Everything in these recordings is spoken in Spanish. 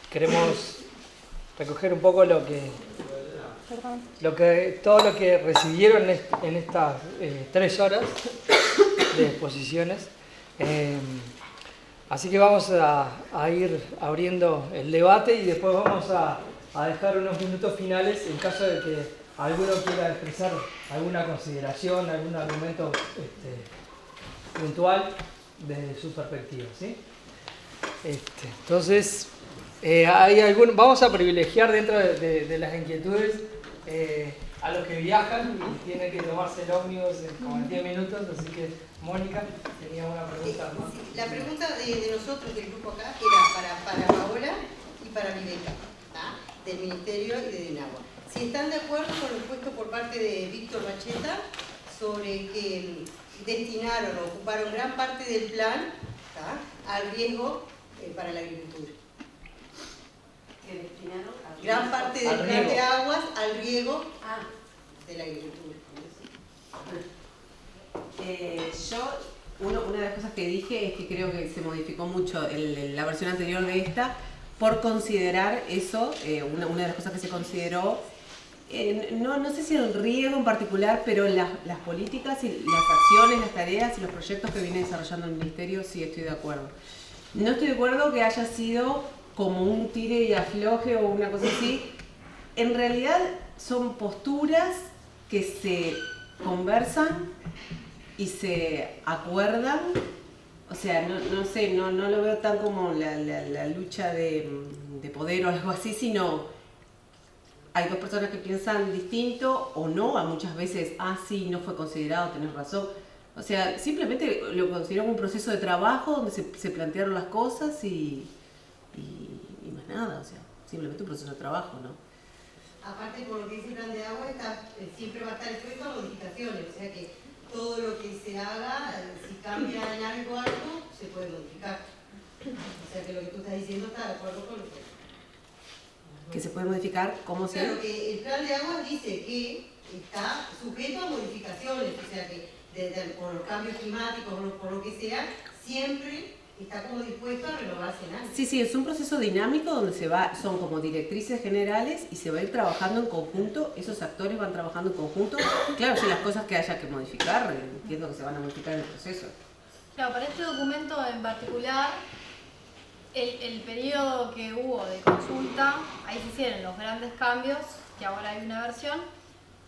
queremos recoger un poco todo lo que recibieron en estas 3 horas de exposiciones. Así que vamos a ir abriendo el debate y después vamos a dejar unos minutos finales en caso de que alguno quiera expresar alguna consideración, algún argumento puntual desde su perspectiva, ¿sí? Entonces, vamos a privilegiar dentro de las inquietudes a los que viajan y tienen que tomarse el ómnibus como en 10 minutos, así que Mónica tenía una pregunta más. La pregunta de nosotros, del grupo acá, era para Paola y para Viveca, del Ministerio y de DENAGUA. Si están de acuerdo con lo expuesto por parte de Víctor Bacheta sobre que destinaron o ocuparon gran parte del plan al riesgo para la agricultura. Que destinaron Gran parte del plan de aguas al riego de la agricultura. Una de las cosas que dije es que creo que se modificó mucho la versión anterior de esta por considerar eso, una de las cosas que se consideró, no sé si el riego en particular, pero las políticas y las acciones, las tareas y los proyectos que viene desarrollando el Ministerio, sí estoy de acuerdo. No estoy de acuerdo que haya sido como un tire y afloje o una cosa así. En realidad son posturas que se conversan y se acuerdan. O sea, no sé, no lo veo tan como la lucha de poder o algo así, sino hay dos personas que piensan distinto o no, a muchas veces, sí, no fue considerado, tenés razón. O sea, simplemente lo considero un proceso de trabajo donde se plantearon las cosas y más nada, o sea, simplemente un proceso de trabajo, ¿no? Aparte, por lo que dice el plan de agua, siempre va a estar expuesto a modificaciones, o sea que todo lo que se haga, si cambia en algo, se puede modificar. O sea que lo que tú estás diciendo está de acuerdo con lo que se puede modificar, ¿cómo se...? Claro, que el plan de agua dice que está sujeto a modificaciones, o sea que por los cambios climáticos, por lo que sea, siempre está como dispuesto a renovarse en algo. Sí, es un proceso dinámico donde son como directrices generales y se va a ir trabajando en conjunto, esos actores van trabajando en conjunto. Claro, si las cosas que haya que modificar, entiendo que se van a modificar en el proceso. Claro, para este documento en particular, el periodo que hubo de consulta, ahí se hicieron los grandes cambios, que ahora hay una versión,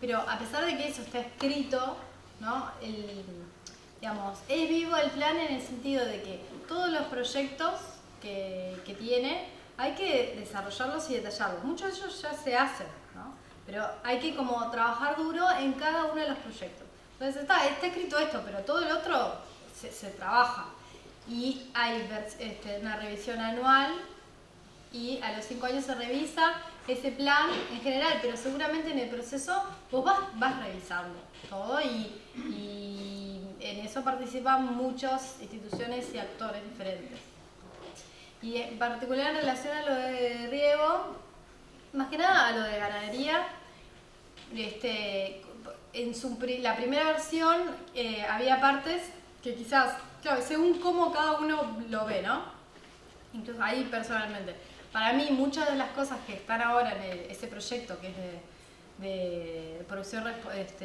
pero a pesar de que eso está escrito, ¿no? Digamos, es vivo el plan en el sentido de que todos los proyectos que tiene hay que desarrollarlos y detallarlos. Muchos de ellos ya se hacen, ¿no? Pero hay que como trabajar duro en cada uno de los proyectos. Entonces está escrito esto, pero todo el otro se trabaja. Y hay una revisión anual y a los 5 años se revisa ese plan en general, pero seguramente en el proceso vos vas revisando todo y en eso participan muchas instituciones y actores diferentes. Y en particular en relación a lo de riego, más que nada a lo de ganadería, en la primera versión había partes que quizás, claro, según cómo cada uno lo ve, ¿no? Incluso ahí personalmente. Para mí muchas de las cosas que están ahora en ese proyecto que es de producción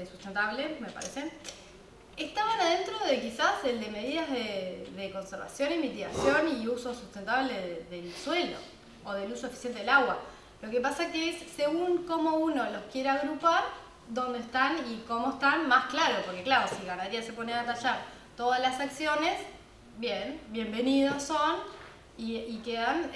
sustentable, me parece, estaban adentro de quizás el de medidas de conservación y mitigación y uso sustentable del suelo o del uso eficiente del agua. Lo que pasa que es según cómo uno los quiere agrupar, dónde están y cómo están, más claro, porque claro, si ganadería se pone a detallar todas las acciones, bienvenidos son y quedan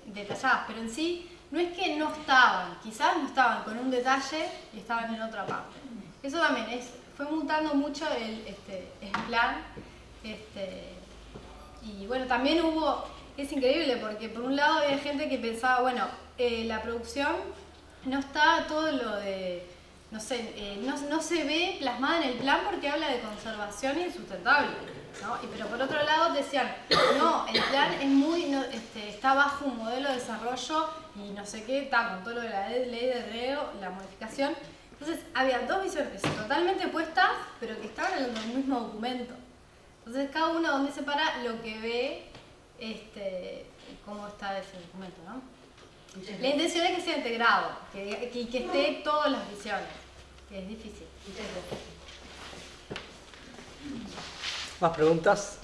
detalladas, pero en sí no es que no estaban, quizás no estaban con un detalle y estaban en otra parte. Eso también fue mutando mucho el plan, y bueno, también es increíble porque por un lado había gente que pensaba, bueno, la producción no está todo lo de, no sé, no se ve plasmada en el plan porque habla de conservación y sustentable, ¿no? Pero por otro lado decían, no, el plan es está bajo un modelo de desarrollo y no sé qué, está con todo lo de la ley de riego, la modificación. Entonces había dos visiones totalmente opuestas, pero que estaban en el mismo documento. Entonces cada uno donde se para lo que ve, cómo está está ese documento, ¿no? La intención es que sea integrado, que esté todas las visiones, que es difícil. ¿Más preguntas?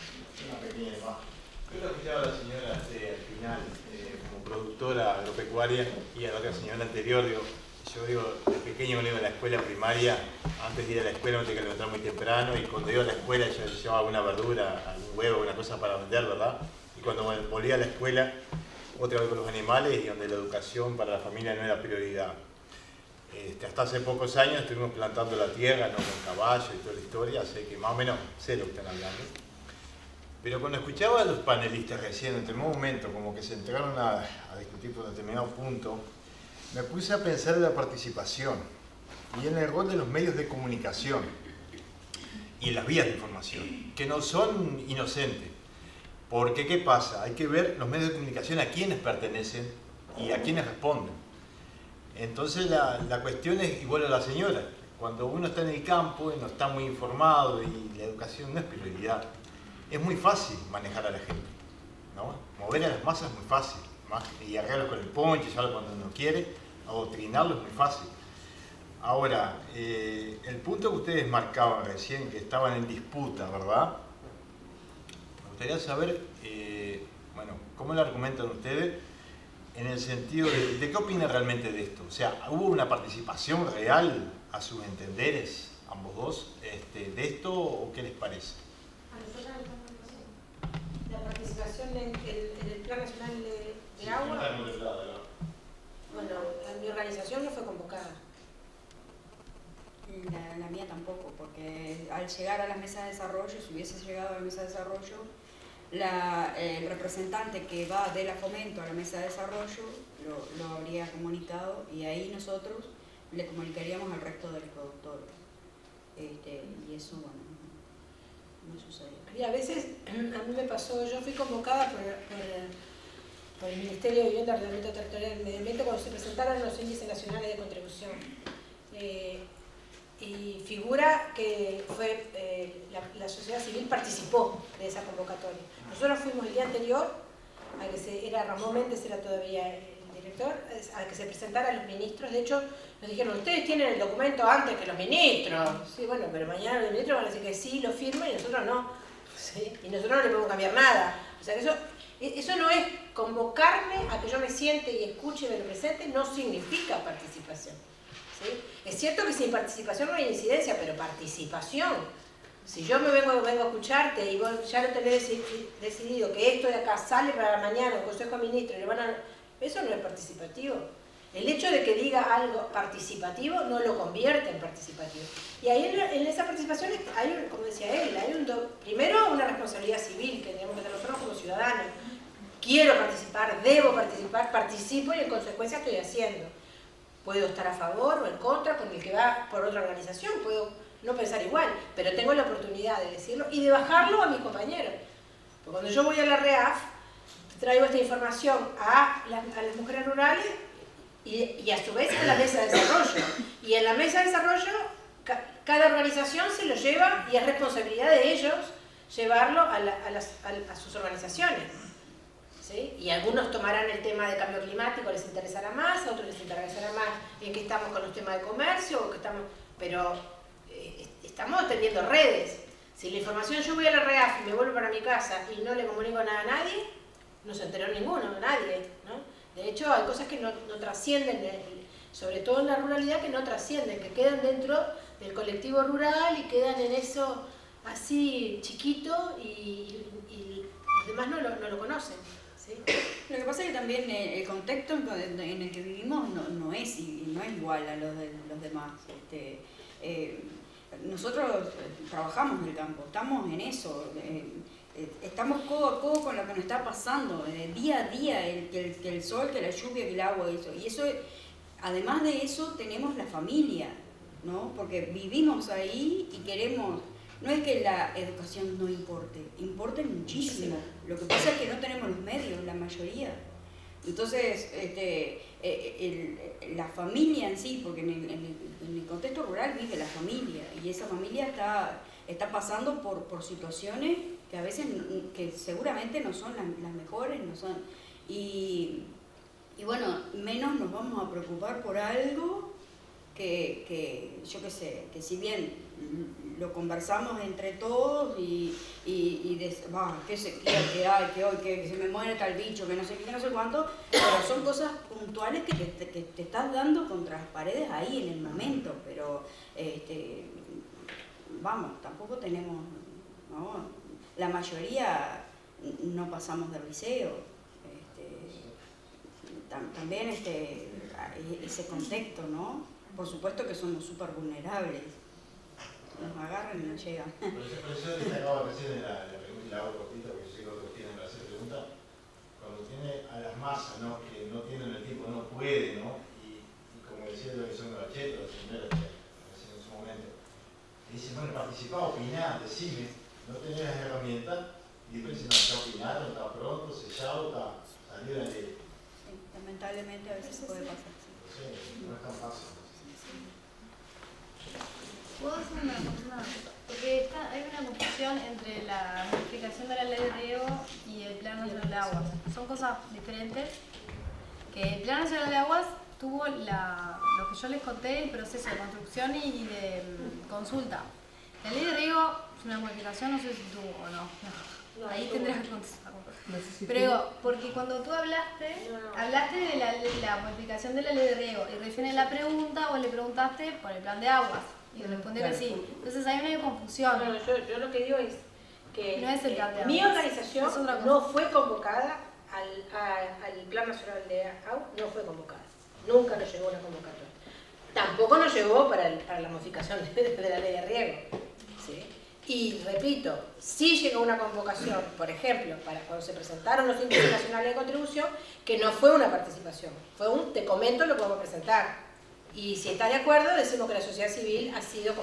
Una pequeña más. Yo lo escuchaba a la señora al final, como productora agropecuaria, y a la otra señora anterior, yo digo, de pequeño cuando iba a la escuela primaria, antes de ir a la escuela me tenía que levantar muy temprano, y cuando iba a la escuela yo llevaba alguna verdura, algún huevo, alguna cosa para vender, ¿verdad? Y cuando volvía a la escuela, otra vez con los animales, y donde la educación para la familia no era prioridad. Hasta hace pocos años estuvimos plantando la tierra, ¿no? Con caballos y toda la historia, sé que más o menos sé lo que están hablando. Pero cuando escuchaba a los panelistas recién, en un momento como que se entraron a discutir por un determinado punto, me puse a pensar en la participación y en el rol de los medios de comunicación y en las vías de información, que no son inocentes. Porque, ¿qué pasa? Hay que ver los medios de comunicación a quiénes pertenecen y a quiénes responden. Entonces la cuestión es igual a la señora. Cuando uno está en el campo y no está muy informado y la educación no es prioridad, es muy fácil manejar a la gente, ¿no? Mover a las masas es muy fácil. Y arreglarlos con el ponche, ya cuando uno quiere, adoctrinarlos es muy fácil. Ahora, el punto que ustedes marcaban recién, que estaban en disputa, ¿verdad? Me gustaría saber, bueno, cómo lo argumentan ustedes en el sentido de qué opinan realmente de esto. O sea, ¿hubo una participación real a sus entenderes, ambos dos, de esto o qué les parece? La participación en el Plan Nacional de Agua. Bueno, mi organización no fue convocada. La mía tampoco, porque al llegar a las mesas de desarrollo, si hubiese llegado a la mesa de desarrollo, el representante que va de la Fomento a la mesa de desarrollo lo habría comunicado y ahí nosotros le comunicaríamos al resto de los productores. Y eso, bueno, no sucedió. Y a veces, a mí me pasó, yo fui convocada por el Ministerio de Vivienda, Ordenamiento Territorial y Medio Ambiente cuando se presentaron los índices nacionales de contribución. Y figura que la sociedad civil participó de esa convocatoria. Nosotros fuimos el día anterior, a que era Ramón Méndez, era todavía el director, a que se presentaran los ministros. De hecho, nos dijeron, ustedes tienen el documento antes que los ministros. Sí, bueno, pero mañana los ministros van a decir que sí, lo firman y nosotros no. ¿Sí? Y nosotros no le podemos cambiar nada. O sea, que eso no es convocarme a que yo me siente y escuche y me lo presente, no significa participación. ¿Sí? Es cierto que sin participación no hay incidencia, pero participación. Si yo me vengo a escucharte y vos ya lo tenés decidido que esto de acá sale para mañana en Consejo de Ministros, eso no es participativo. El hecho de que diga algo participativo no lo convierte en participativo. Y ahí en esa participación hay, como decía él, primero una responsabilidad civil que tenemos que tener nosotros como ciudadanos. Quiero participar, debo participar, participo y en consecuencia estoy haciendo. Puedo estar a favor o en contra con el que va por otra organización, puedo no pensar igual, pero tengo la oportunidad de decirlo y de bajarlo a mis compañeros. Porque cuando yo voy a la REAF, traigo esta información a las mujeres rurales y a su vez a la mesa de desarrollo. Y en la mesa de desarrollo, cada organización se lo lleva y es responsabilidad de ellos llevarlo a sus organizaciones. ¿Sí? Y algunos tomarán el tema de cambio climático, les interesará más, a otros les interesará más en que estamos con los temas de comercio, pero estamos teniendo redes. Si la información, yo voy a la REAF y me vuelvo para mi casa y no le comunico nada a nadie, no se enteró ninguno, nadie, ¿no? De hecho, hay cosas que no trascienden, sobre todo en la ruralidad, que no trascienden, que quedan dentro del colectivo rural y quedan en eso así chiquito y los demás no lo conocen. ¿Sí? Lo que pasa es que también el contexto en el que vivimos no es igual a los de los demás. Nosotros trabajamos en el campo, estamos en eso, estamos codo a codo con lo que nos está pasando, día a día, que el sol, que la lluvia, que el agua, y eso, además de eso tenemos la familia, ¿no? Porque vivimos ahí y queremos. No es que la educación no importe, importa muchísimo. Lo que pasa es que no tenemos los medios, la mayoría. Entonces, la familia en sí, porque en el contexto rural vive la familia, y esa familia está pasando por situaciones que a veces, que seguramente no son las mejores, no son, Y bueno, menos nos vamos a preocupar por algo que yo qué sé, que si bien lo conversamos entre todos que se me muere tal bicho, que no sé qué, no sé cuánto, pero son cosas puntuales que te estás dando contra las paredes ahí en el momento, pero vamos, tampoco tenemos, ¿no? La mayoría no pasamos del liceo, también ese contexto, ¿no? Por supuesto que somos súper vulnerables, nos agarran y nos llegan. Por eso destacaba recién en la pregunta, y la hago cortita porque yo sé que otros tienen para hacer preguntas, cuando tiene a las masas, ¿no? Que no tienen el tiempo, no pueden, ¿no? Y como decía la profesora Bachet, la señora recién en su momento, dicen, bueno, participá, opiná, decime, no tenés las herramientas, y después dicen, no, ya opinaron, está pronto, sellado, salió la ley. Sí, lamentablemente a veces puede pasar. Sí, no es tan fácil. ¿Puedo hacer una cosa? Porque hay una confusión entre la modificación de la ley de riego y el Plan Nacional de Aguas. Son cosas diferentes. Que el Plan Nacional de Aguas tuvo lo que yo les conté, el proceso de construcción y de consulta. La ley de riego es una modificación, no sé si tuvo o no. Ahí tendrás que contestar. Pero porque cuando tú hablaste de la modificación de la ley de riego y recién en la pregunta vos le preguntaste por el plan de aguas y respondió que sí. Entonces hay una confusión. No, yo lo que digo es que no es el plan de mi aguas. organización no fue convocada al Plan Nacional de Aguas, no fue convocada. Nunca nos llegó una convocatoria. Tampoco nos llegó para la modificación de la ley de riego. ¿Sí? Y repito, sí llegó una convocación, por ejemplo, para cuando se presentaron los índices nacionales de contribución, que no fue una participación, fue te comento lo que vamos a presentar. Y si está de acuerdo, decimos que la sociedad civil ha sido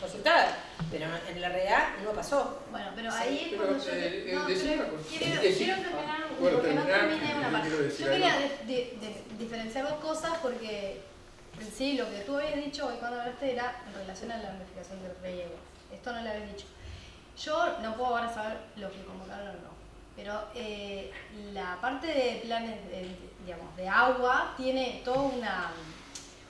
consultada, pero en la realidad no pasó. Bueno, pero ahí es cuando quiero terminar, porque no terminé una parte. Yo quería diferenciar dos cosas porque en sí lo que tú habías dicho hoy cuando hablaste era en relación a la modificación del riego. Esto no lo habéis dicho. Yo no puedo ahora saber lo que convocaron o no, pero la parte de planes de agua tiene todo un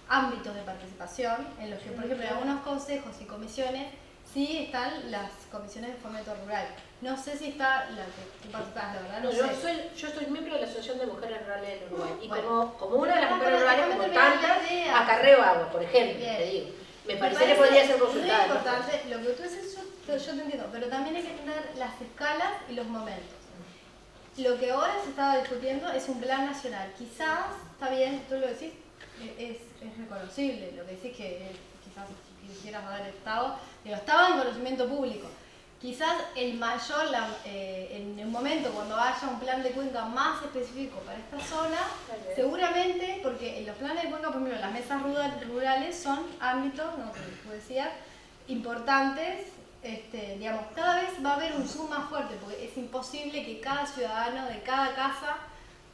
ámbitos de participación en los que, por ejemplo, en algunos consejos y comisiones sí están las comisiones de fomento rural. No sé si está la que tú participás, la verdad no sé. Yo soy miembro de la Asociación de Mujeres Rurales del Uruguay y bueno, como una de las mujeres rurales, como tantas, acarreo agua, por ejemplo, te digo. Me parece que podría ser consultada. Es importante, lo que tú dices yo te entiendo, pero también hay que entender las escalas y los momentos. Lo que ahora se estaba discutiendo es un plan nacional. Quizás, está bien, tú lo decís, es reconocible, lo que decís que quizás quisieras haber estado, pero estaba en conocimiento público. Quizás el mayor, en un momento cuando haya un plan de cuenca más específico para esta zona, seguramente, porque en los planes de cuenca, por ejemplo, las mesas rurales son ámbitos, ¿no? Como tú decías, importantes, digamos, cada vez va a haber un zoom más fuerte, porque es imposible que cada ciudadano de cada casa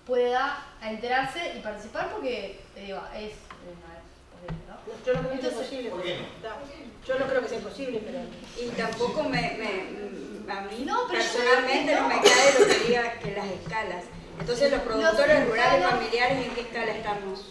pueda enterarse y participar porque, digo, es posible, ¿no? Yo no creo que sea imposible. ¿Por qué no? Yo no creo que sea imposible, pero... Y tampoco a mí No, pero personalmente yo no creo me cae lo que diga que las escalas. Entonces los productores rurales familiares, ¿en qué escala estamos?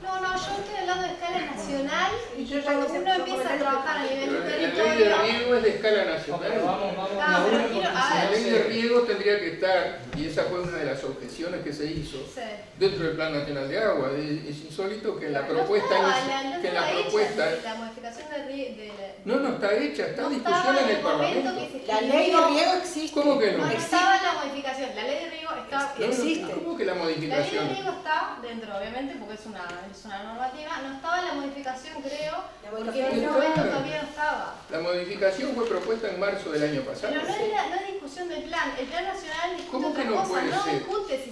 No, yo estoy hablando de escala nacional y Yo cuando ya uno empieza a trabajar a nivel Pero la ley de territorio... riego es de escala No, nacional. pero vamos Ah, pero quiero- La ley de riego tendría que estar, y esa fue una de las objeciones que se hizo, Sí. dentro del Plan Nacional de Agua. Es insólito que en la No propuesta... estaba, que en la hecha propuesta la modificación de no está hecha, está en no discusión estaba en el el momento Parlamento. que se La ley de riego existe. ¿Cómo que no? No estaba la modificación, la ley de riego está... Existe. ¿Cómo que la La ley de modificación? riego está dentro, obviamente, porque es una normativa. No estaba la modificación, creo, porque en ese no momento estaba. todavía no estaba. La modificación fue propuesta en marzo del año pasado. Pero no es discusión del plan. El plan nacional discute ¿Cómo que otra no cosa. puede No ser? discute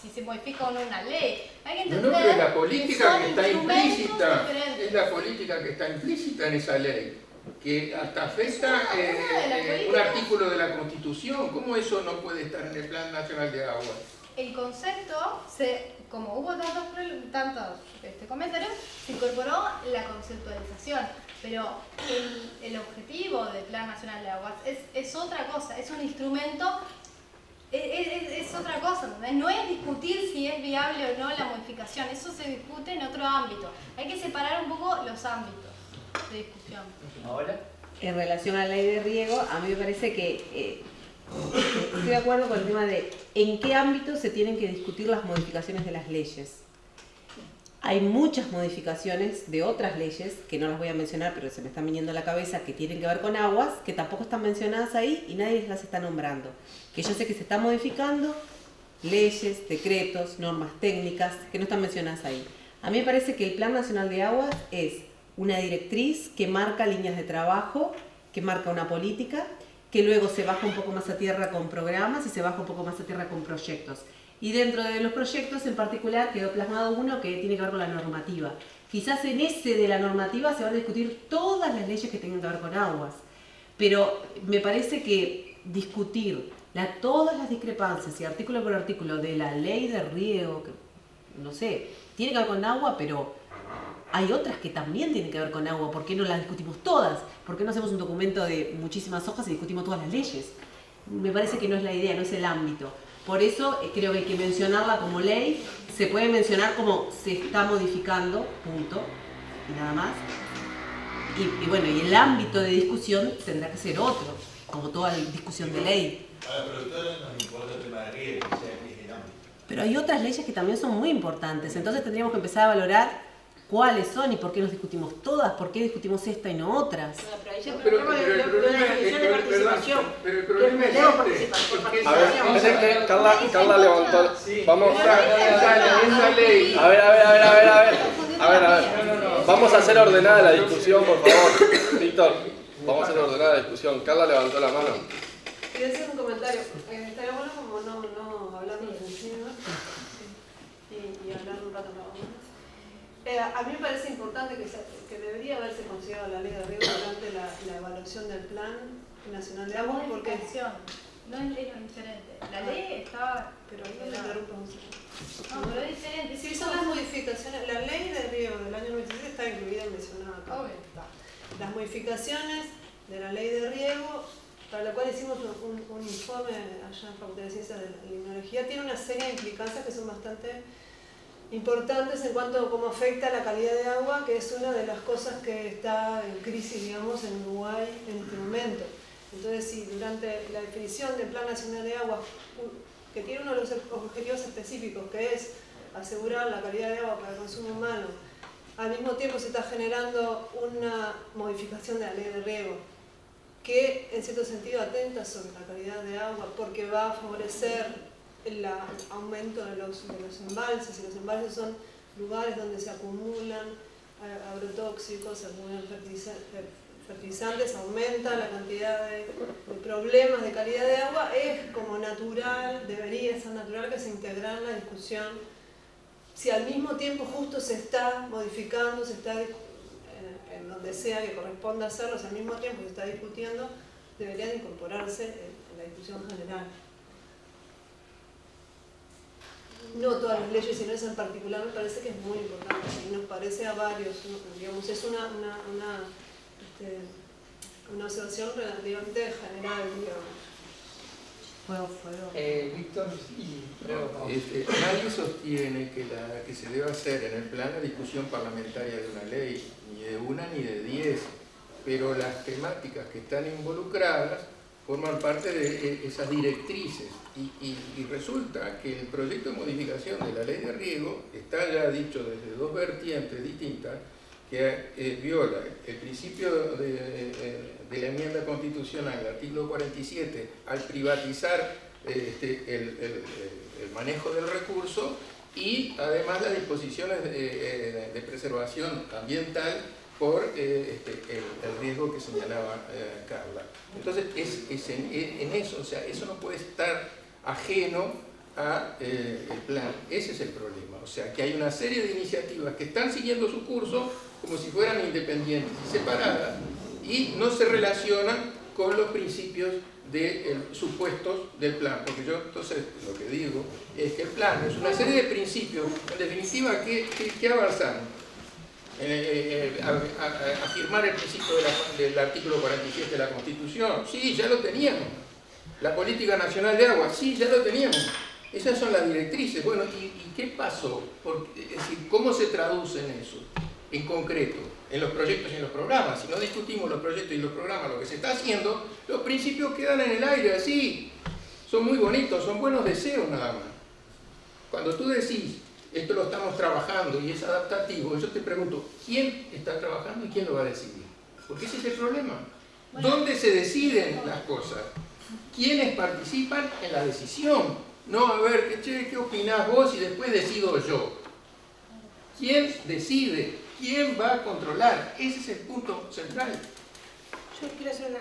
si se modifica o no una ley. Hay que No, entender pero es la que política son que está instrumentos implícita, diferentes. es la política que está implícita en esa ley, que hasta afecta una de las un políticas. artículo de la Constitución. ¿Cómo eso no puede estar en el Plan Nacional de Agua? El concepto, como hubo tantos comentarios, se incorporó la conceptualización, pero el objetivo del Plan Nacional de Aguas es otra cosa, es un instrumento es otra cosa, ¿entendés? No es discutir si es viable o no la modificación, eso se discute en otro ámbito. Hay que separar un poco los ámbitos de discusión. Ahora, En relación a la ley de riego, a mí me parece que estoy de acuerdo con el tema de en qué ámbito se tienen que discutir las modificaciones de las leyes. Hay muchas modificaciones de otras leyes, que no las voy a mencionar, pero se me están viniendo a la cabeza, que tienen que ver con aguas, que tampoco están mencionadas ahí y nadie las está nombrando. Que yo sé que se están modificando leyes, decretos, normas técnicas, que no están mencionadas ahí. A mí me parece que el Plan Nacional de Aguas es una directriz que marca líneas de trabajo, que marca una política, que luego se baja un poco más a tierra con programas y se baja un poco más a tierra con proyectos. Y dentro de los proyectos en particular quedó plasmado uno que tiene que ver con la normativa. Quizás en ese de la normativa se van a discutir todas las leyes que tengan que ver con aguas, pero me parece que discutir todas las discrepancias y artículo por artículo de la ley de riego, que, no sé, tiene que ver con agua, pero hay otras que también tienen que ver con agua. ¿Por qué no las discutimos todas? ¿Por qué no hacemos un documento de muchísimas hojas y discutimos todas las leyes? Me parece que no es la idea, no es el ámbito. Por eso creo que hay que mencionarla como ley, se puede mencionar como se está modificando, punto, y nada más. Y bueno, y el ámbito de discusión tendrá que ser otro, como toda discusión de ley. A la productora nos importa el tema de riesgo, o sea, que es el ámbito. Pero hay otras leyes que también son muy importantes, entonces tendríamos que empezar a valorar cuáles son y por qué nos discutimos todas, por qué discutimos esta y no otras. Pero ahí ya Pero problema el de problema la definición de participación. pero el problema es Debo este. participar por Es que- A ver, participación. parece que Carla levantó. Vamos. esa ley. A ver. Vamos a hacer ordenada la discusión, por favor. Víctor, vamos a hacer ordenada la discusión. Carla levantó la mano. Quería hacer un comentario. Estaría bueno como no hablando de encima y hablar un rato nada más. A mí me parece importante que debería haberse considerado la ley de riego durante la evaluación del Plan Nacional de La Agua, porque modificación no es ley diferente. La ley estaba... pero ahí me interrumpo un segundo. No, pero es diferente. Sí, son las modificaciones. La ley de riego del año 96 está incluida y mencionada acá. Obvio. Está. Las modificaciones de la ley de riego, para la cual hicimos un informe allá en Facultad de Ciencias de la Limnología, tiene una serie de implicancias que son bastante importantes en cuanto a cómo afecta la calidad de agua, que es una de las cosas que está en crisis, digamos, en Uruguay en este momento. Entonces, si durante la definición del Plan Nacional de Agua, que tiene uno de los objetivos específicos, que es asegurar la calidad de agua para el consumo humano, al mismo tiempo se está generando una modificación de la ley de riego, que en cierto sentido atenta sobre la calidad de agua, porque va a favorecer el aumento de los embalses, y los embalses son lugares donde se acumulan agrotóxicos, se acumulan fertilizantes, aumenta la cantidad de problemas de calidad de agua. Es como natural, debería ser natural que se integrara en la discusión. Si al mismo tiempo justo se está modificando, se está en donde sea que corresponda hacerlo, si al mismo tiempo se está discutiendo, deberían incorporarse en la discusión general. No todas las leyes, sino esa en particular, me parece que es muy importante y nos parece a varios, digamos, es una observación relativamente general, digamos. Víctor y luego vamos. Nadie sostiene que se debe hacer en el plan la discusión parlamentaria de una ley, ni de una ni de 10, pero las temáticas que están involucradas forman parte de esas directrices y resulta que el proyecto de modificación de la ley de riego está ya dicho desde dos vertientes distintas que viola el principio de la enmienda constitucional, el artículo 47, al privatizar el manejo del recurso y además las disposiciones de preservación ambiental por el riesgo que señalaba Carla. Entonces, es en eso, o sea, eso no puede estar ajeno a el plan. Ese es el problema. O sea, que hay una serie de iniciativas que están siguiendo su curso como si fueran independientes y separadas y no se relacionan con los principios supuestos del plan. Porque yo, entonces, lo que digo es que el plan es una serie de principios, en definitiva, que avanzan. Afirmar el principio del artículo 47 de la Constitución, sí, ya lo teníamos, La política nacional de agua, sí, ya lo teníamos. Esas son las directrices. Bueno, ¿y qué pasó? Es decir, ¿cómo se traduce en eso? En concreto, en los proyectos y en los programas. Si no discutimos los proyectos y los programas, lo que se está haciendo, los principios quedan en el aire, así. Son muy bonitos, son buenos deseos nada más. Cuando tú decís, esto lo estamos trabajando y es adaptativo, yo te pregunto, ¿quién está trabajando y quién lo va a decidir? Porque ese es el problema. ¿Dónde se deciden las cosas? ¿Quiénes participan en la decisión? No, a ver, ¿qué opinás vos y después decido yo? ¿Quién decide? ¿Quién va a controlar? Ese es el punto central. Yo quiero hacer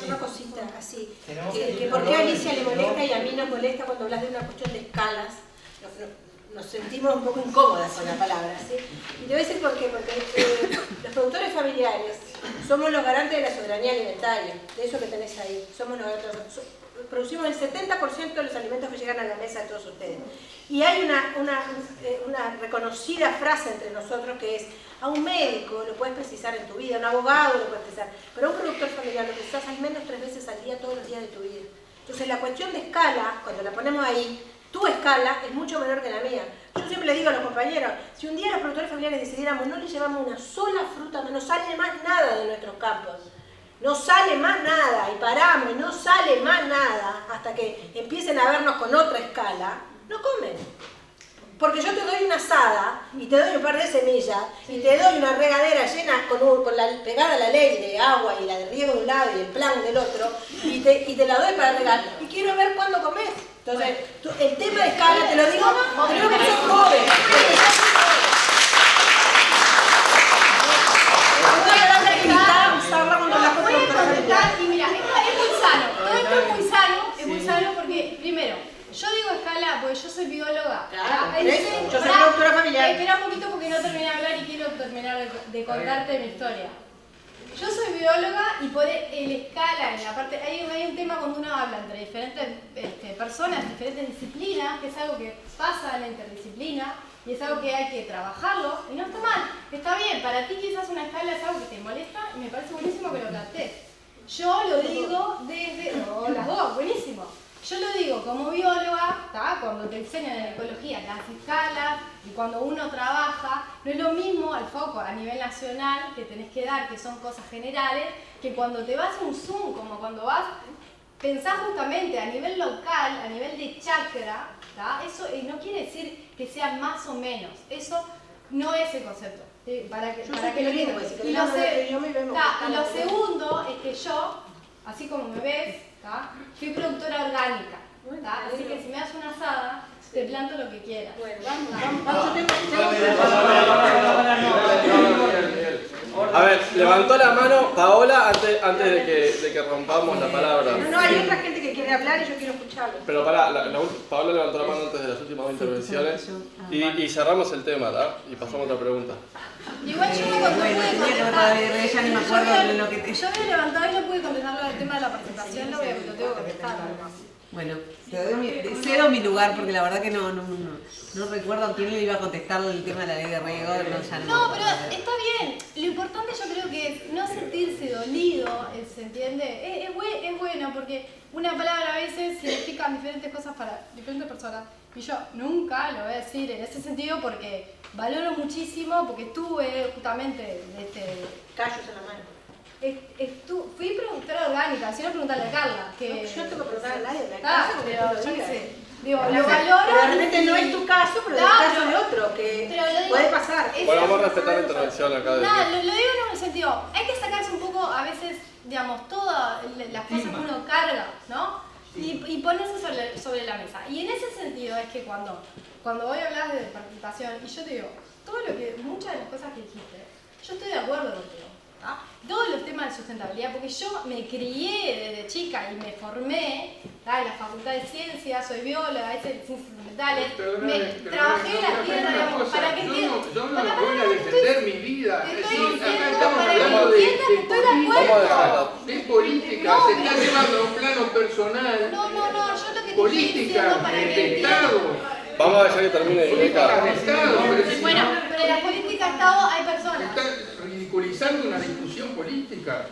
una cosita así. Que ¿Por qué a Alicia le molesta y a mí nos molesta cuando hablas de una cuestión de escalas? Nos sentimos un poco incómodas con la palabra, ¿sí? Y te voy a decir por qué. Porque los productores familiares somos los garantes de la soberanía alimentaria, de eso que tenés ahí. Somos los producimos el 70% de los alimentos que llegan a la mesa de todos ustedes. Y hay una reconocida frase entre nosotros que es: a un médico lo puedes precisar en tu vida, a un abogado lo puedes precisar, pero a un productor familiar lo precisas al menos 3 veces al día, todos los días de tu vida. Entonces la cuestión de escala, cuando la ponemos ahí, tu escala es mucho menor que la mía. Yo siempre le digo a los compañeros, si un día los productores familiares decidiéramos no le llevamos una sola fruta, no sale más nada de nuestros campos. No sale más nada, y paramos y no sale más nada hasta que empiecen a vernos con otra escala, no comen. Porque yo te doy una asada y te doy un par de semillas y te doy una regadera llena pegada a la ley de agua y la de riego de un lado y el plan del otro y te la doy para regar y quiero ver cuándo comes. Entonces, el tema de escala, te lo digo, creo que sos joven. Y mira, es muy sano, todo esto es muy sano porque, primero, yo digo escala porque yo soy bióloga. Claro, yo soy productora familiar. Espera un poquito porque no terminé de hablar y quiero terminar de contarte mi historia. Yo soy bióloga y por el escala, en la parte, hay un tema cuando uno habla entre diferentes personas, diferentes disciplinas, que es algo que pasa en la interdisciplina y es algo que hay que trabajarlo y no está mal, está bien, para ti quizás una escala es algo que te molesta y me parece buenísimo que lo plantees. Yo lo digo las dos, buenísimo. Yo lo digo como bióloga, ¿tá? Cuando te enseñan en ecología las escalas y cuando uno trabaja, no es lo mismo el foco a nivel nacional que tenés que dar, que son cosas generales, que cuando te vas a un Zoom, como cuando vas, pensás justamente a nivel local, a nivel de chakra, ¿tá? Eso no quiere decir que sea más o menos, eso no es el concepto. Para que lo entiendas. Y lo segundo es que yo, así como me ves, ¿tá? Fui productora orgánica, ¿tá? Así que si me das una asada, te planto lo que quieras. Bueno, vamos. A ver, levantó la mano Paola antes de que rompamos la palabra. No, hay otra gente que quiere hablar y yo quiero escucharlo. Pero pará, Paola levantó la mano antes de las últimas 2 intervenciones y cerramos el tema, ¿tá? Y pasamos a otra pregunta. Igual yo no yo había levantado y no pude contestar el tema de la participación, lo tengo que contestar. Bueno, cedo mi lugar porque la verdad que no recuerdo a quién le iba a contestar el tema de la ley de riego. No, pero está bien. Lo importante yo creo que es no sentirse dolido, ¿se entiende? Es bueno porque una palabra a veces significa diferentes cosas para diferentes personas. Y yo nunca lo voy a decir en ese sentido porque valoro muchísimo, porque estuve justamente callos en la mano. Fui productora orgánica, si no preguntarle a Carla. Que yo tengo que preguntarle a nadie, pero yo qué sé. Digo, lo valoro. Realmente no es tu caso, pero es el caso de otro, que puede pasar. Bueno, vamos a respetar la intervención acá. No, lo digo en el sentido, hay que sacarse un poco a veces, digamos, todas las cosas que uno carga, ¿no? Y ponerse sobre la mesa. Y en ese sentido es que cuando voy a hablar de participación, y yo te digo, muchas de las cosas que dijiste, yo estoy de acuerdo contigo. ¿Ah? Todos los temas de sustentabilidad, porque yo me crié desde chica y me formé en la Facultad de Ciencias, soy bióloga, ciencias fundamentales, trabajé en la tierra, para que entiendan. Yo no voy a defender mi vida, te es estoy decir, acá diciendo, estamos para que hablando entiendan que estoy de acuerdo. de política, se está llevando a un plano personal, No, yo lo que te estoy política diciendo para que de entiendan. Estado. Vamos a dejar que termine Políticas de Beca. Estado, Bueno, pero en la política de Estado hay personas. está ridiculizando una discusión política.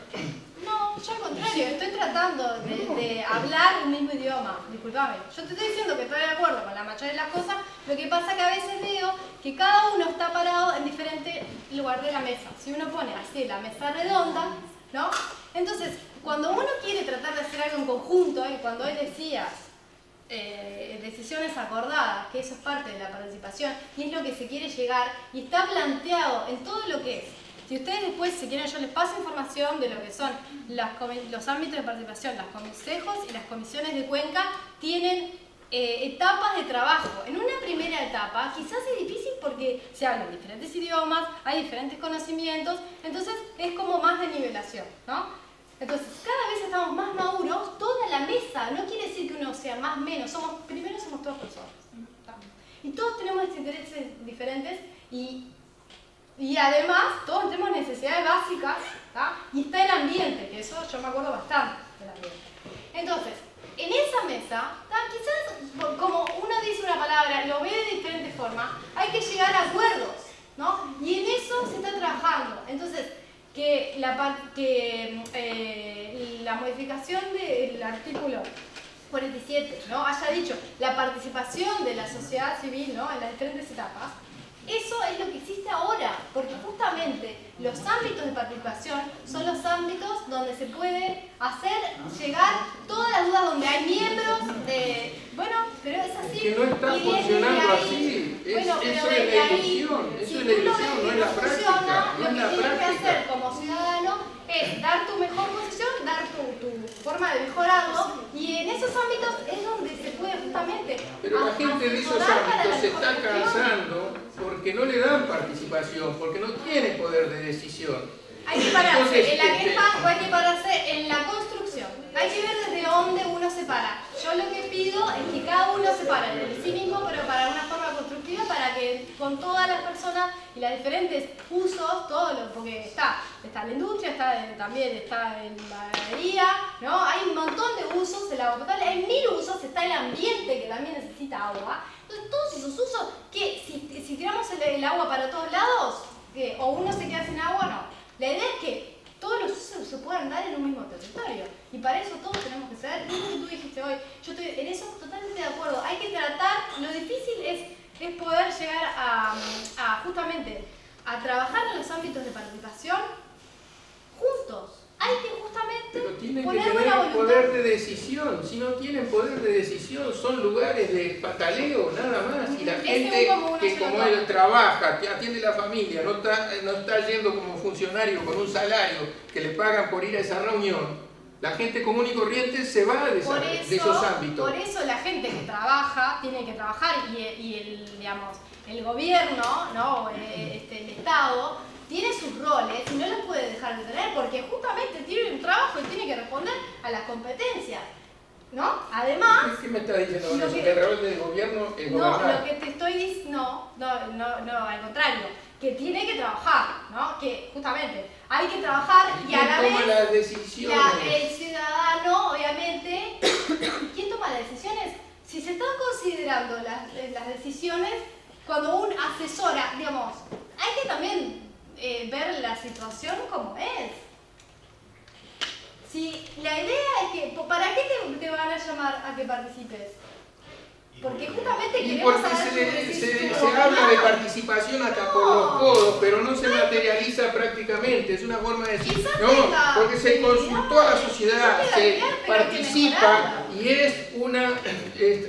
No, No, yo al contrario, estoy tratando de hablar un mismo idioma, disculpame. Yo te estoy diciendo que estoy de acuerdo con la mayoría de las cosas, lo que pasa que a veces veo que cada uno está parado en diferente lugar de la mesa. Si uno pone así la mesa redonda, ¿no? Entonces, cuando uno quiere tratar de hacer algo en conjunto, y cuando hoy decías decisiones acordadas, que eso es parte de la participación, y es lo que se quiere llegar, y está planteado en todo lo que es. Si ustedes después, si quieren, yo les paso información de lo que son los ámbitos de participación, los consejos y las comisiones de Cuenca tienen etapas de trabajo. En una primera etapa quizás es difícil porque se hablan diferentes idiomas, hay diferentes conocimientos, entonces es como más de nivelación, ¿no? Entonces, cada vez estamos más maduros, toda la mesa, no quiere decir que uno sea más o menos, primero somos todas personas. Y todos tenemos intereses diferentes y además todos tenemos necesidades básicas, ¿tá? Y está el ambiente, que eso yo me acuerdo bastante del ambiente. Entonces, en esa mesa, ¿tá? Quizás como uno dice una palabra, lo ve de diferente forma, hay que llegar a acuerdos, ¿no? Y en eso se está trabajando. Entonces, que la modificación del artículo 47, ¿no? Haya dicho la participación de la sociedad civil, ¿no? En las diferentes etapas, eso es lo que existe ahora, porque justamente los ámbitos de participación son los ámbitos donde se puede hacer llegar todas las dudas, donde hay miembros de... Bueno, pero es así. Que no está funcionando así. Bueno, pero eso es la ilusión, si eso es la ilusión, no es la práctica. lo que tienes que hacer como ciudadano es dar tu mejor posición, dar tu forma de mejorarlo, y en esos ámbitos es donde se puede justamente... Pero la gente de esos ámbitos se está cansando porque no le dan participación, porque no tiene poder de decisión. Hay que pararse Entonces, en la queja o hay que pararse en la construcción. Hay que ver desde dónde uno se para. Yo lo que pido es que cada uno se pare en sí mismo, pero para una forma constructiva, para que con todas las personas y los diferentes usos, porque está la industria, también está en la ganadería, ¿no? Hay un montón de usos, el agua potable, hay 1000 usos, está el ambiente que también necesita agua. Entonces todos esos usos, que si tiramos el agua para todos lados, o uno se queda sin agua, no. La idea es que todos los usos se puedan dar en un mismo territorio. Y para eso todos tenemos que saber, es lo que tú dijiste hoy, yo estoy en eso totalmente de acuerdo. Hay que tratar, lo difícil es poder llegar justamente a trabajar en los ámbitos de participación juntos. Hay que justamente Pero tienen que poner buena tener voluntad. poder de decisión. Si no tienen poder de decisión, son lugares de pataleo, nada más. Y la gente que como él trabaja, que atiende la familia, no está yendo como funcionario con un salario que le pagan por ir a esa reunión, la gente común y corriente se va de esos ámbitos. Por eso la gente que trabaja tiene que trabajar y el gobierno, ¿no? El Estado tiene sus roles y no los puede dejar de tener porque justamente tiene un trabajo y tiene que responder a las competencias, ¿no? Además... ¿Qué me está diciendo con eso? ¿Que el rol del gobierno es gobernar? No, lo que te estoy diciendo, no, al contrario, que tiene que trabajar, ¿no? Que justamente hay que trabajar y a la vez... ¿Quién toma las decisiones? El ciudadano, obviamente, ¿quién toma las decisiones? Si se están considerando las decisiones, cuando un asesora, digamos, hay que también ver la situación como es. Si la idea es que, ¿para qué te van a llamar a que participes? Porque justamente Y queremos porque saber se habla de participación hasta por los codos, pero no se materializa prácticamente. Es una forma de decir, no, porque se consultó a la sociedad, se participa y es una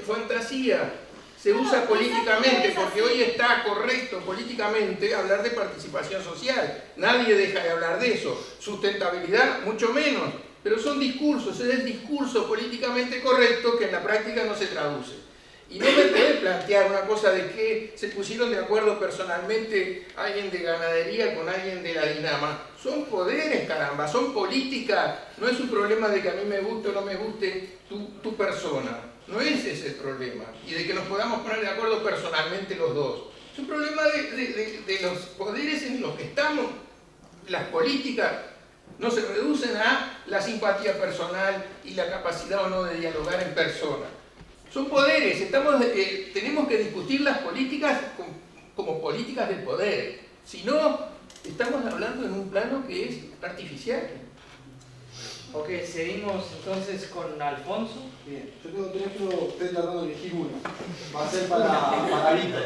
fantasía. Se usa políticamente, porque hoy está correcto políticamente hablar de participación social. Nadie deja de hablar de eso. Sustentabilidad, mucho menos. Pero son discursos, es el discurso políticamente correcto que en la práctica no se traduce. Y no me puede plantear una cosa de que se pusieron de acuerdo personalmente alguien de ganadería con alguien de la Dinama. Son poderes, caramba, son políticas. No es un problema de que a mí me guste o no me guste tu persona. No es ese el problema. Y de que nos podamos poner de acuerdo personalmente los dos. Es un problema de los poderes en los que estamos. Las políticas no se reducen a la simpatía personal y la capacidad o no de dialogar en persona. Son poderes, tenemos que discutir las políticas como políticas del poder. Si no, estamos hablando en un plano que es artificial. Ok, seguimos entonces con Alfonso. Bien, yo tengo tres, pero estoy tratando de elegir uno. Va a ser para Víctor.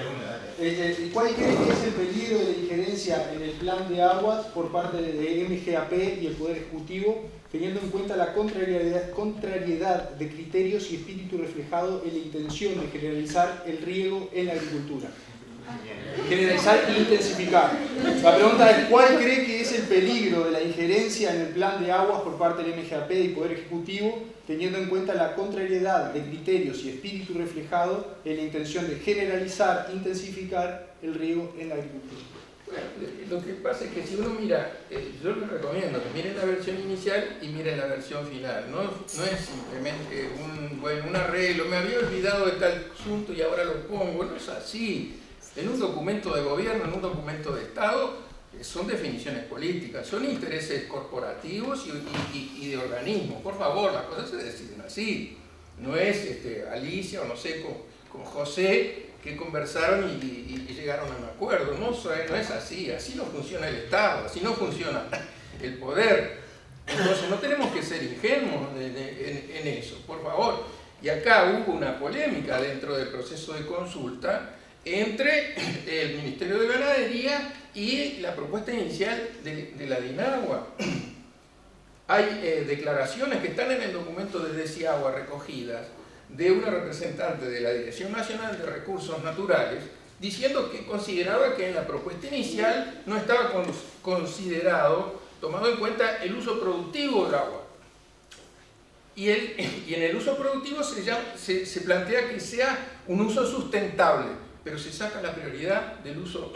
¿Cuál cree que es el peligro de la injerencia en el plan de aguas por parte de MGAP y el Poder Ejecutivo, teniendo en cuenta la contrariedad de criterios y espíritu reflejado en la intención de generalizar el riego en la agricultura? Generalizar e intensificar. La pregunta es, ¿cuál cree que es el peligro de la injerencia en el plan de aguas por parte del MGAP y Poder Ejecutivo, teniendo en cuenta la contrariedad de criterios y espíritu reflejado en la intención de generalizar e intensificar el riego en la agricultura? Bueno, lo que pasa es que si uno mira, yo les recomiendo que miren la versión inicial y miren la versión final. No es simplemente un arreglo, me había olvidado de tal asunto y ahora lo pongo. No es así. En un documento de gobierno, en un documento de Estado, son definiciones políticas, son intereses corporativos y de organismos. Por favor, las cosas se deciden así. No es Alicia o no sé, con José, que conversaron y llegaron a un acuerdo. No es así. Así no funciona el Estado, así no funciona el poder. Entonces no tenemos que ser ingenuos en eso, por favor. Y acá hubo una polémica dentro del proceso de consulta entre el Ministerio de Ganadería y la propuesta inicial de la DINAGUA. Hay declaraciones que están en el documento de DECIAGUA recogidas de una representante de la Dirección Nacional de Recursos Naturales diciendo que consideraba que en la propuesta inicial no estaba tomado en cuenta el uso productivo del agua. Y en el uso productivo se plantea que sea un uso sustentable, pero se saca la prioridad del uso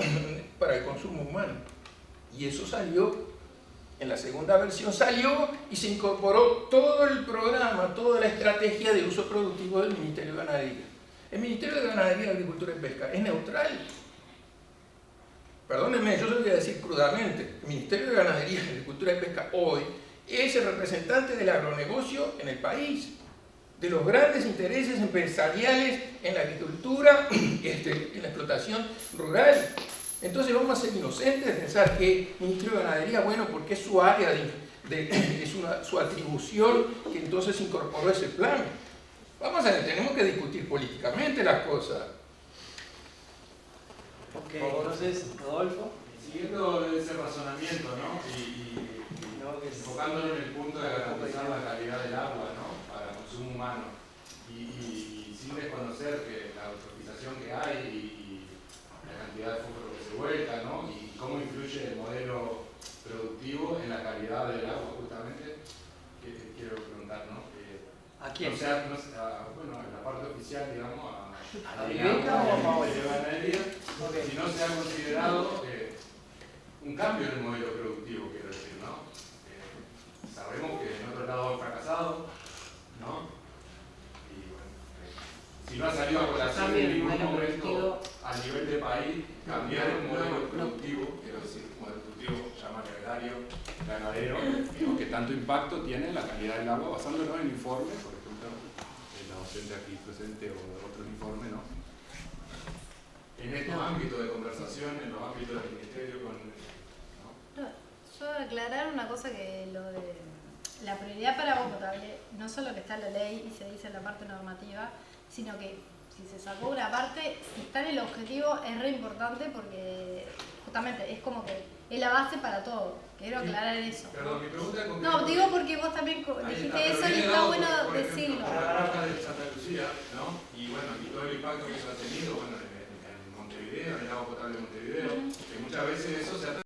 para el consumo humano. Y eso salió, en la segunda versión salió y se incorporó todo el programa, toda la estrategia de uso productivo del Ministerio de Ganadería. El Ministerio de Ganadería, Agricultura y Pesca es neutral. Perdónenme, yo se lo voy a decir crudamente. El Ministerio de Ganadería, Agricultura y Pesca hoy es el representante del agronegocio en el país, de los grandes intereses empresariales en la agricultura, en la explotación rural. Entonces vamos a ser inocentes de pensar que el Ministerio de Ganadería, bueno, porque es su área, su atribución, que entonces incorporó ese plan. Tenemos que discutir políticamente las cosas. Ok, entonces, Rodolfo. Siguiendo ese razonamiento, ¿no? Y enfocándolo en el punto de garantizar la calidad del agua, ¿no? Para consumo humano. Y sin desconocer que la eutrofización que hay y la cantidad de fósforo que se vuelca, ¿no? Y cómo influye el modelo productivo en la calidad del agua, justamente, que quiero preguntar, ¿no? ¿A quién? Bueno, en la parte oficial, digamos, ¿A la Viveca o a Paola? Si no se ha considerado un cambio en el modelo productivo, quiero decir, ¿no? Sabemos que en otro lado han fracasado, ¿no? Y bueno, si no ha salido a colación en ningún momento a nivel de país, cambiar el modelo productivo, quiero decir, modelo productivo, llamarle agrario, ganadero, que tanto impacto tiene en la calidad del agua, basándonos en informes, por ejemplo, la docente aquí presente o otros informes, ¿no? En estos ámbitos de conversación, en los ámbitos del ministerio, Yo aclarar una cosa, que lo de la prioridad para agua potable no solo que está en la ley y se dice en la parte normativa, sino que si se sacó una parte, si está en el objetivo es re importante porque justamente es como que es la base para todo. Quiero aclarar eso. Perdón, mi pregunta es no, digo porque vos también dijiste eso y está bueno decirlo. La granja de Santa Lucía, ¿no? Y bueno, y todo el impacto que eso ha tenido, bueno, en Montevideo, en el agua potable de Montevideo, que muchas veces eso se ha